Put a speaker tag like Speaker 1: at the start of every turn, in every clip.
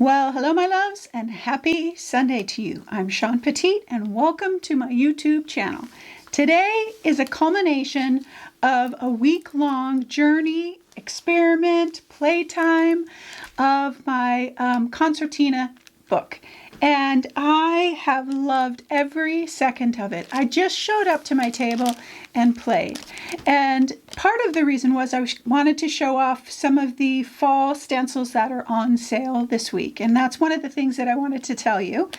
Speaker 1: Well, hello, my loves, and happy Sunday to you. I'm Shawn Petite, and welcome to my YouTube channel. Today is a culmination of a week-long journey, experiment, playtime of my concertina book. And I have loved every second of it. I just showed up to my table and played. And part of the reason was I wanted to show off some of the fall stencils that are on sale this week. And that's one of the things that I wanted to tell you,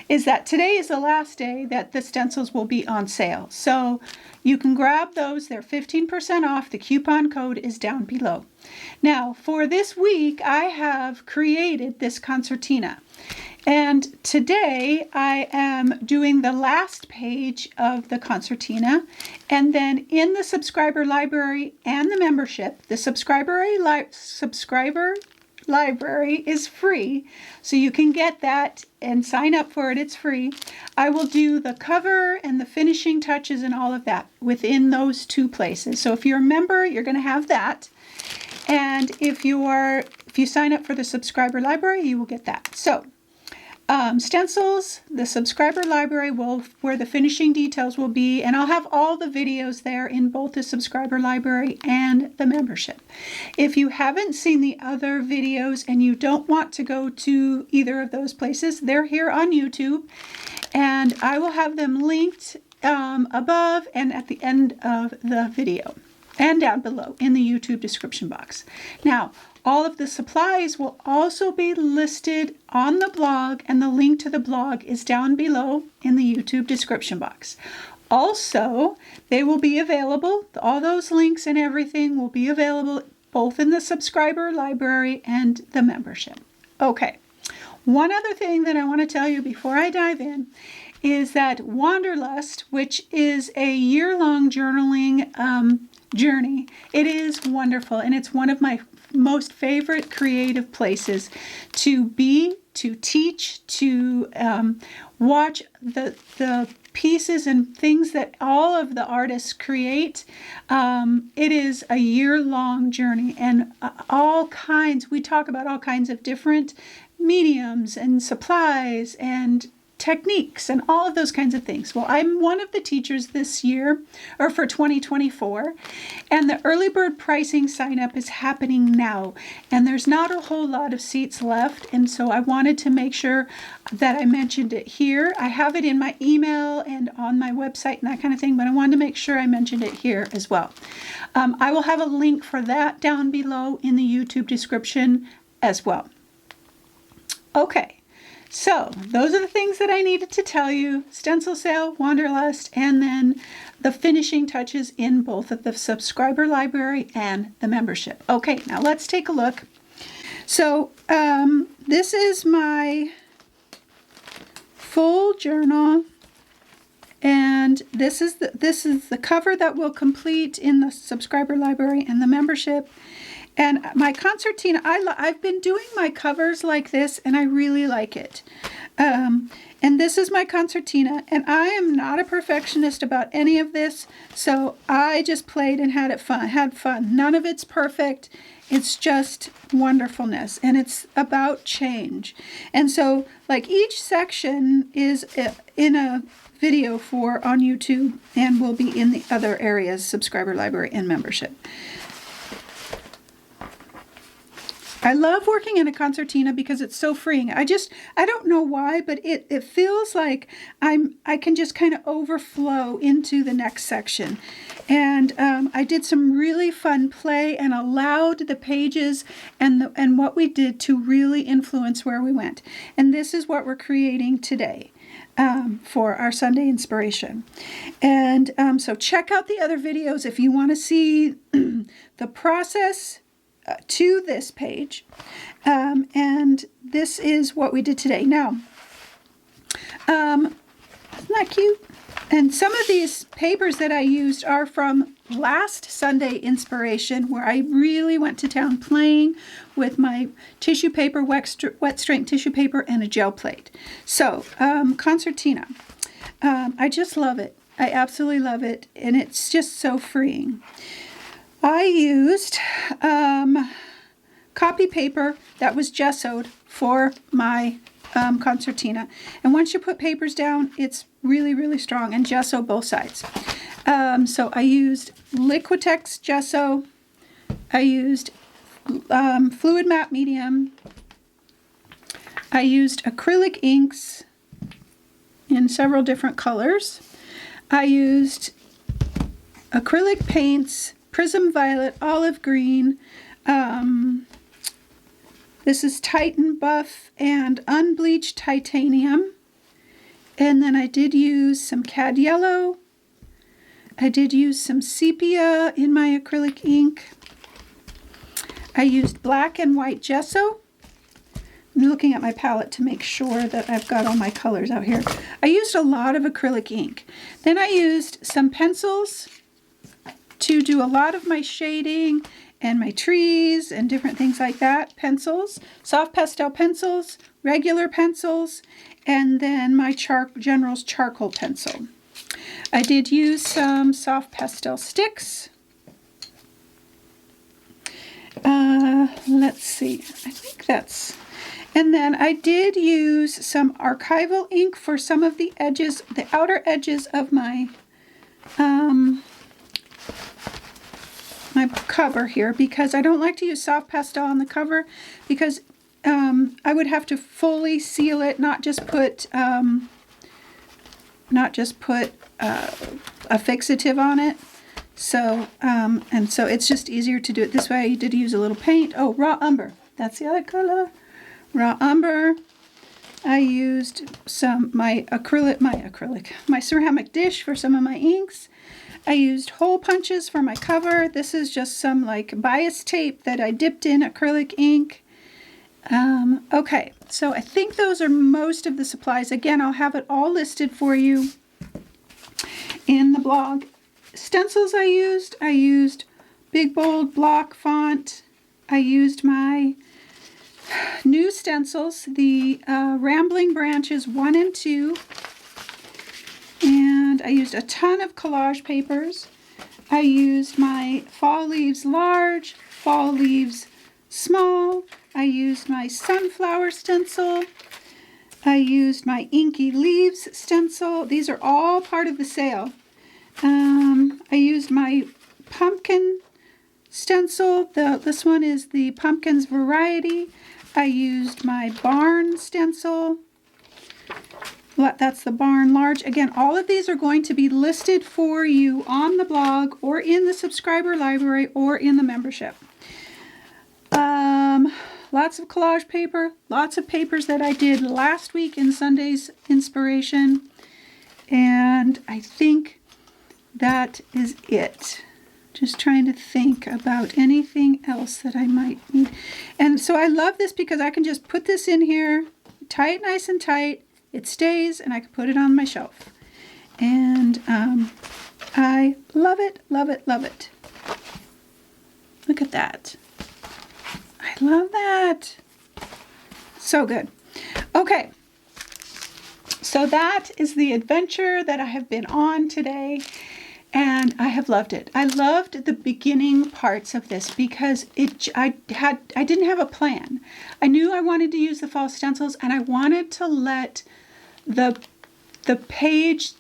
Speaker 1: is that today is the last day that the stencils will be on sale. So you can grab those. They're 15% off. The coupon code is down below. Now, for this week, I have created this concertina. And today I am doing the last page of the concertina, and then in the subscriber library and the membership, the subscriber library is free, so you can get that and sign up for it. It's free. I will do the cover and the finishing touches and all of that within those two places. So if you're a member, you're going to have that. And if you sign up for the subscriber library, you will get that. So stencils, the subscriber library where the finishing details will be, and I'll have all the videos there in both the subscriber library and the membership. If you haven't seen the other videos and you don't want to go to either of those places, they're here on YouTube, and I will have them linked above and at the end of the video and down below in the YouTube description box. Now, all of the supplies will also be listed on the blog, and the link to the blog is down below in the YouTube description box. Also, they will be available, all those links and everything will be available both in the subscriber library and the membership. Okay, one other thing that I want to tell you before I dive in is that Wanderlust, which is a year-long journaling journey, it is wonderful, and it's one of my most favorite creative places to be, to teach, to watch the pieces and things that all of the artists create. It is a year-long journey, and we talk about all kinds of different mediums and supplies and techniques and all of those kinds of things. Well, I'm one of the teachers this year, or for 2024, and the early bird pricing sign up is happening now, and there's not a whole lot of seats left, and so I wanted to make sure that I mentioned it here. I have it in my email and on my website and that kind of thing, but I wanted to make sure I mentioned it here as well. I will have a link for that down below in the YouTube description as well. Okay. So those are the things that I needed to tell you: stencil sale, Wanderlust, and then the finishing touches in both of the subscriber library and the membership. Okay, now let's take a look. So this is my full journal, and this is the cover that will complete in the subscriber library and the membership. And my concertina, I've been doing my covers like this, and I really like it. And this is my concertina, and I am not a perfectionist about any of this, so I just played and had fun. None of it's perfect. It's just wonderfulness, and it's about change. And so, like, each section is in a video on YouTube, and will be in the other areas, subscriber library and membership. I love working in a concertina because it's so freeing. I don't know why, but it feels like I can just kind of overflow into the next section. And I did some really fun play and allowed the pages and what we did to really influence where we went. And this is what we're creating today for our Sunday inspiration. And so check out the other videos if you want to see the process to this page, and this is what we did today. Now, isn't that cute? And some of these papers that I used are from last Sunday inspiration, where I really went to town playing with my tissue paper, wet strength tissue paper, and a gel plate. So, concertina. I just love it. I absolutely love it, and it's just so freeing. I used copy paper that was gessoed for my concertina. And once you put papers down, it's really, really strong, and gesso both sides. So I used Liquitex gesso. I used fluid matte medium. I used acrylic inks in several different colors. I used acrylic paints, prism violet, olive green. This is Titan Buff and unbleached titanium. And then I did use some cad yellow. I did use some sepia in my acrylic ink. I used black and white gesso. I'm looking at my palette to make sure that I've got all my colors out here. I used a lot of acrylic ink. Then I used some pencils to do a lot of my shading and my trees and different things like that. Pencils, soft pastel pencils, regular pencils, and then my General's charcoal pencil. I did use some soft pastel sticks. Let's see, I think that's... And then I did use some archival ink for some of the edges, the outer edges of my my cover here, because I don't like to use soft pastel on the cover, because I would have to fully seal it, not just put a fixative on it. So and so it's just easier to do it this way. I did use a little paint. Oh, raw umber. That's the other color. Raw umber. I used my ceramic dish for some of my inks. I used hole punches for my cover. This is just some like bias tape that I dipped in acrylic ink. Okay, so I think those are most of the supplies. Again, I'll have it all listed for you in the blog. Stencils I used big bold block font. I used my new stencils, the Rambling Branches 1 and 2. And I used a ton of collage papers. I used my Fall Leaves Large, Fall Leaves Small. I used my Sunflower stencil. I used my Inky Leaves stencil. These are all part of the sale. I used my pumpkin stencil. This one is the Pumpkins Variety. I used my Barn stencil. That's the Barn Large. Again, all of these are going to be listed for you on the blog or in the subscriber library or in the membership. Lots of collage paper, lots of papers that I did last week in Sunday's inspiration. And I think that is it. Just trying to think about anything else that I might need. And so I love this because I can just put this in here, tie it nice and tight. It stays, and I can put it on my shelf. And I love it, love it, love it. Look at that. I love that. So good. Okay. So that is the adventure that I have been on today. And I have loved it. I loved the beginning parts of this because I didn't have a plan. I knew I wanted to use the fall stencils, and I wanted to let the page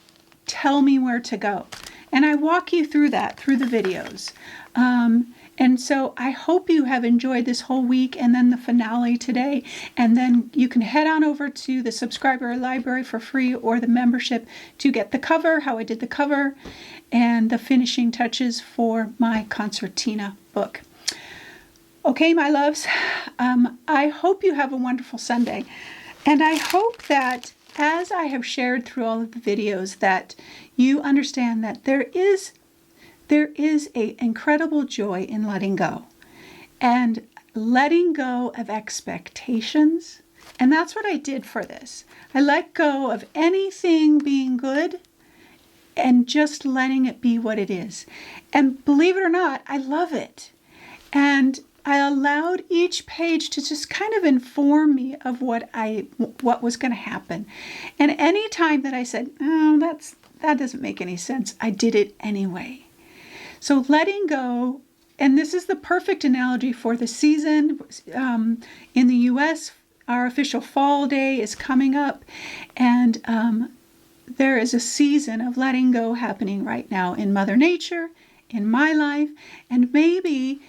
Speaker 1: tell me where to go. And I walk you through that through the videos. And so I hope you have enjoyed this whole week and then the finale today. And then you can head on over to the subscriber library for free or the membership to get the cover, how I did the cover, and the finishing touches for my concertina book. Okay, my loves, I hope you have a wonderful Sunday. And I hope that as I have shared through all of the videos that you understand that there is an incredible joy in letting go and letting go of expectations. And that's what I did for this. I let go of anything being good and just letting it be what it is. And believe it or not, I love it. And I allowed each page to just kind of inform me of what was going to happen. And any time that I said, oh, that doesn't make any sense, I did it anyway. So letting go, and this is the perfect analogy for the season in the U.S. our official fall day is coming up, and there is a season of letting go happening right now in Mother Nature, in my life, and maybe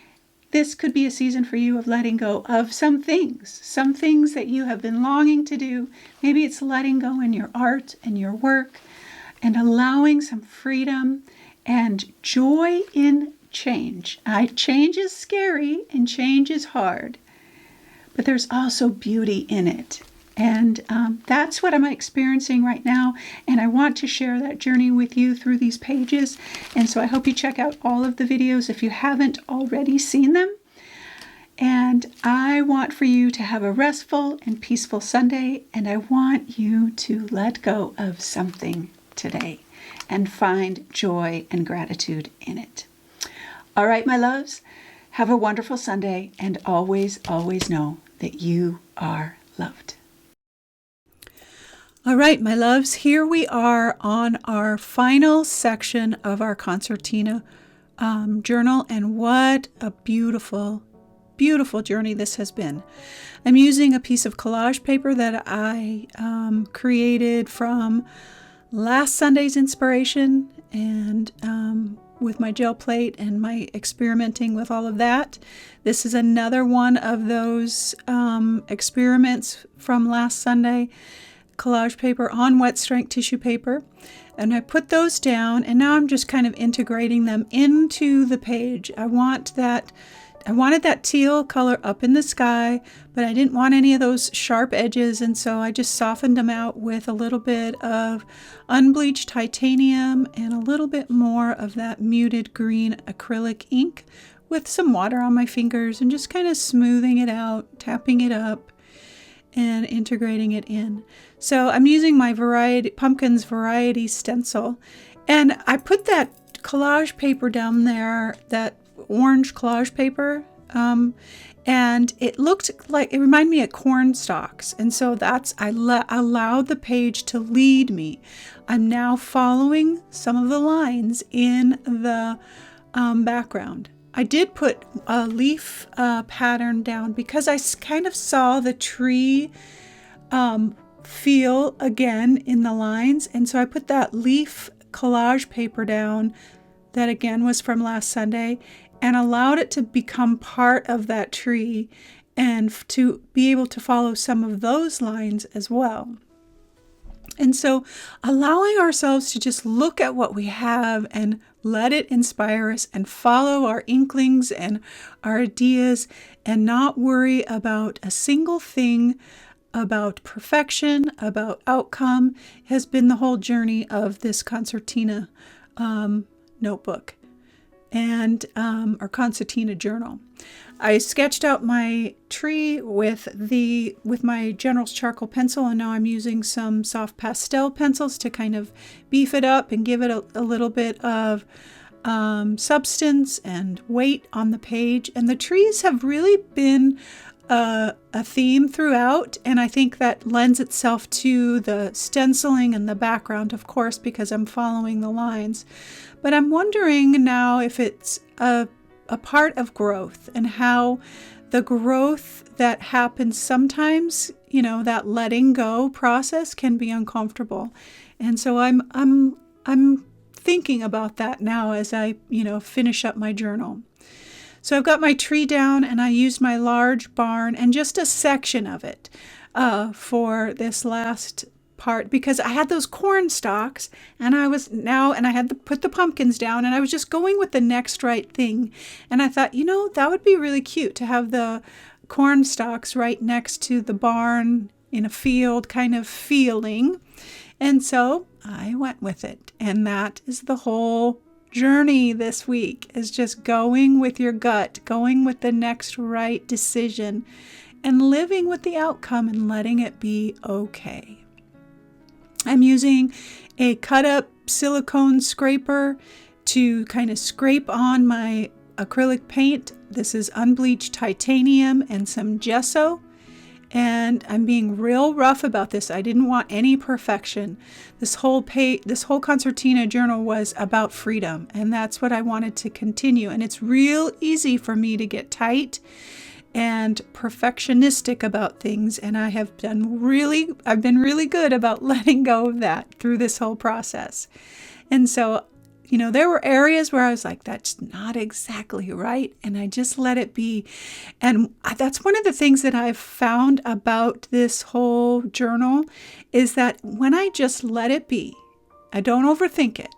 Speaker 1: this could be a season for you of letting go of some things that you have been longing to do. Maybe it's letting go in your art and your work and allowing some freedom and joy in change. Change is scary and change is hard, but there's also beauty in it. And that's what I'm experiencing right now. And I want to share that journey with you through these pages. And so I hope you check out all of the videos if you haven't already seen them. And I want for you to have a restful and peaceful Sunday. And I want you to let go of something today and find joy and gratitude in it. All right, my loves, have a wonderful Sunday. And always, always know that you are loved. All right, my loves, here we are on our final section of our concertina journal, and what a beautiful, beautiful journey this has been. I'm using a piece of collage paper that I created from last Sunday's inspiration, and with my gel plate and my experimenting with all of that. This is another one of those experiments from last Sunday. Collage paper on wet strength tissue paper, and I put those down, and now I'm just kind of integrating them into the page. I wanted that teal color up in the sky, but I didn't want any of those sharp edges, and so I just softened them out with a little bit of unbleached titanium and a little bit more of that muted green acrylic ink with some water on my fingers and just kind of smoothing it out, tapping it up, and integrating it in. So I'm using my Pumpkins variety stencil, and I put that collage paper down there, that orange collage paper, and it looked like, it reminded me of corn stalks, and so I allowed the page to lead me. I'm now following some of the lines in the background. I did put a leaf pattern down because I kind of saw the tree feel again in the lines. And so I put that leaf collage paper down that again was from last Sunday and allowed it to become part of that tree and to be able to follow some of those lines as well. And so allowing ourselves to just look at what we have and let it inspire us and follow our inklings and our ideas and not worry about a single thing, about perfection, about outcome, has been the whole journey of this concertina notebook and our concertina journal. I sketched out my tree with my General's charcoal pencil, and now I'm using some soft pastel pencils to kind of beef it up and give it a little bit of substance and weight on the page. And the trees have really been a theme throughout, and I think that lends itself to the stenciling and the background, of course, because I'm following the lines. But I'm wondering now if it's a part of growth, and how the growth that happens sometimes, that letting go process can be uncomfortable. And so I'm thinking about that now as I, finish up my journal. So I've got my tree down, and I used my large barn and just a section of it for this last part, because I had those corn stalks, and I had to put the pumpkins down, and I was just going with the next right thing. And I thought, that would be really cute to have the corn stalks right next to the barn in a field kind of feeling. And so I went with it. And that is the whole journey this week, is just going with your gut, going with the next right decision, and living with the outcome and letting it be okay. I'm using a cut up silicone scraper to kind of scrape on my acrylic paint. This is unbleached titanium and some gesso. And I'm being real rough about this. I didn't want any perfection. This whole concertina journal was about freedom, and that's what I wanted to continue. And it's real easy for me to get tight and perfectionistic about things, and I've been really good about letting go of that through this whole process. And so, there were areas where I was like, that's not exactly right, and I just let it be. And that's one of the things that I've found about this whole journal, is that when I just let it be, I don't overthink it,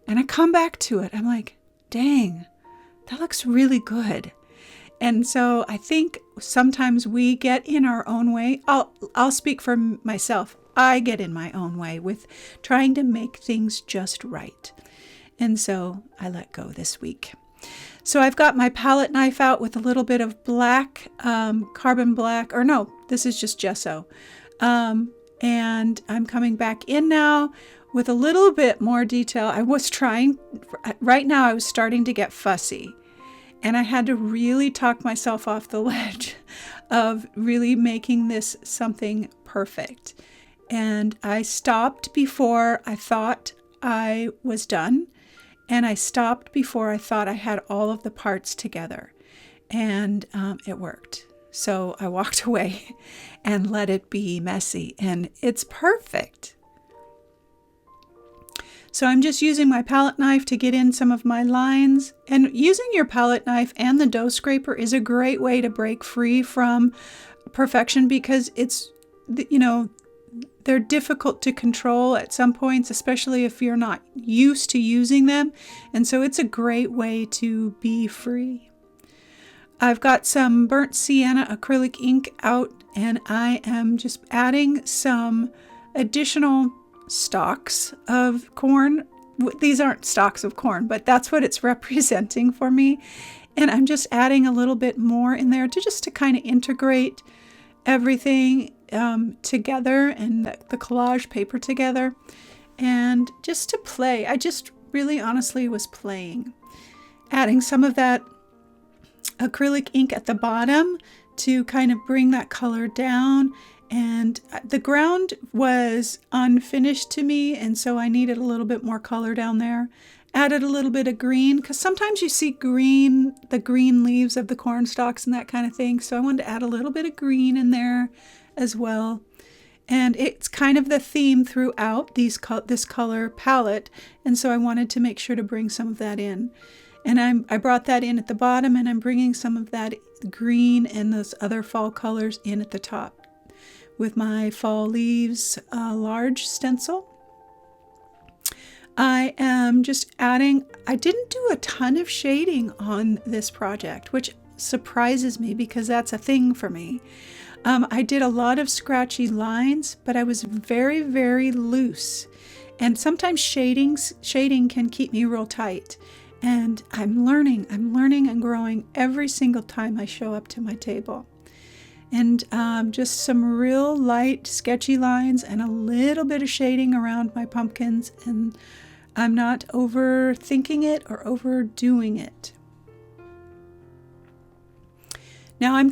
Speaker 1: and I come back to it, I'm like, dang, that looks really good. And so I think sometimes we get in our own way. I'll speak for myself. I get in my own way with trying to make things just right. And so I let go this week. So I've got my palette knife out with a little bit of black, carbon black, or no, this is just gesso. And I'm coming back in now with a little bit more detail. Right now I was starting to get fussy. And I had to really talk myself off the ledge of really making this something perfect. And I stopped before I thought I was done. And I stopped before I thought I had all of the parts together. And it worked. So I walked away and let it be messy. And it's perfect. So I'm just using my palette knife to get in some of my lines. And using your palette knife and the dough scraper is a great way to break free from perfection, because they're difficult to control at some points, especially if you're not used to using them. And so it's a great way to be free. I've got some burnt sienna acrylic ink out, and I am just adding some additional stalks of corn. These aren't stalks of corn, but that's what it's representing for me. And I'm just adding a little bit more in there to kind of integrate everything together, and the collage paper together, and just to play. I just really honestly was playing, adding some of that acrylic ink at the bottom to kind of bring that color down. And the ground was unfinished to me, and so I needed a little bit more color down there. Added a little bit of green, because sometimes you see the green leaves of the corn stalks and that kind of thing. So I wanted to add a little bit of green in there as well. And it's kind of the theme throughout this color palette, and so I wanted to make sure to bring some of that in. And I brought that in at the bottom, and I'm bringing some of that green and those other fall colors in at the top with my fall leaves large stencil. I am just adding, I didn't do a ton of shading on this project, which surprises me because that's a thing for me. I did a lot of scratchy lines, but I was very, very loose. And sometimes shading can keep me real tight. And I'm learning and growing every single time I show up to my table. And just some real light, sketchy lines and a little bit of shading around my pumpkins. And I'm not overthinking it or overdoing it. Now I'm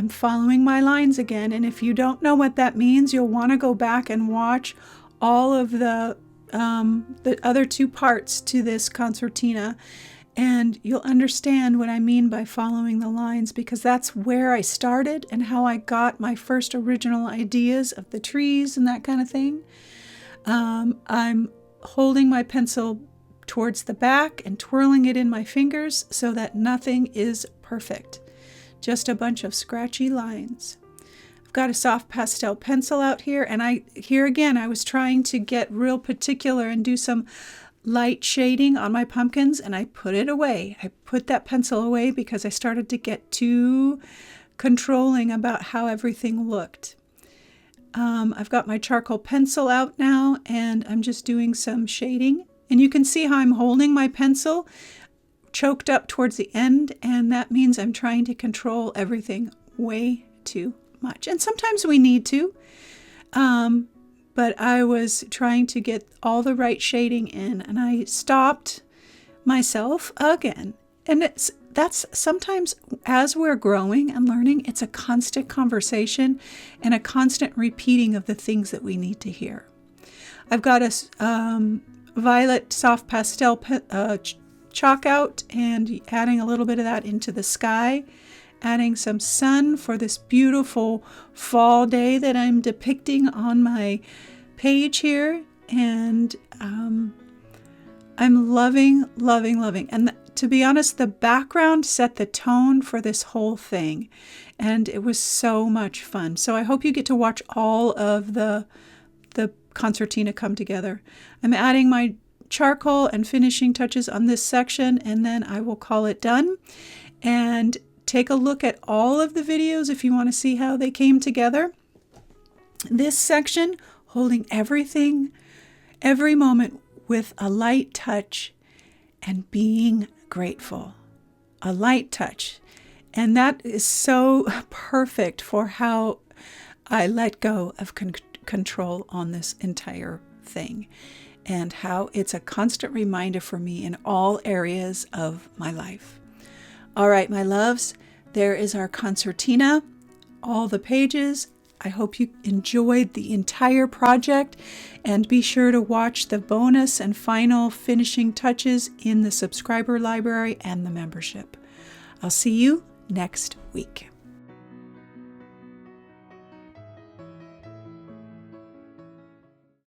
Speaker 1: following my lines again. And if you don't know what that means, you'll want to go back and watch all of the other two parts to this concertina. And you'll understand what I mean by following the lines, because that's where I started and how I got my first original ideas of the trees and that kind of thing. I'm holding my pencil towards the back and twirling it in my fingers so that nothing is perfect. Just a bunch of scratchy lines. I've got a soft pastel pencil out here, and I was trying to get real particular and do some light shading on my pumpkins, and I put it away. I put that pencil away because I started to get too controlling about how everything looked. I've got my charcoal pencil out now, and I'm just doing some shading. And you can see how I'm holding my pencil choked up towards the end, and that means I'm trying to control everything way too much. And sometimes we need to. But I was trying to get all the right shading in, and I stopped myself again. And that's sometimes, as we're growing and learning, it's a constant conversation and a constant repeating of the things that we need to hear. I've got a violet soft pastel chalk out and adding a little bit of that into the sky adding some sun for this beautiful fall day that I'm depicting on my page here. And I'm loving. And to be honest, the background set the tone for this whole thing. And it was so much fun. So I hope you get to watch all of the concertina come together. I'm adding my charcoal and finishing touches on this section, and then I will call it done. And take a look at all of the videos if you want to see how they came together. This section, holding everything, every moment with a light touch and being grateful. A light touch. And that is so perfect for how I let go of control on this entire thing, and how it's a constant reminder for me in all areas of my life. All right, my loves, there is our concertina, all the pages. I hope you enjoyed the entire project, and be sure to watch the bonus and final finishing touches in the subscriber library and the membership. I'll see you next week.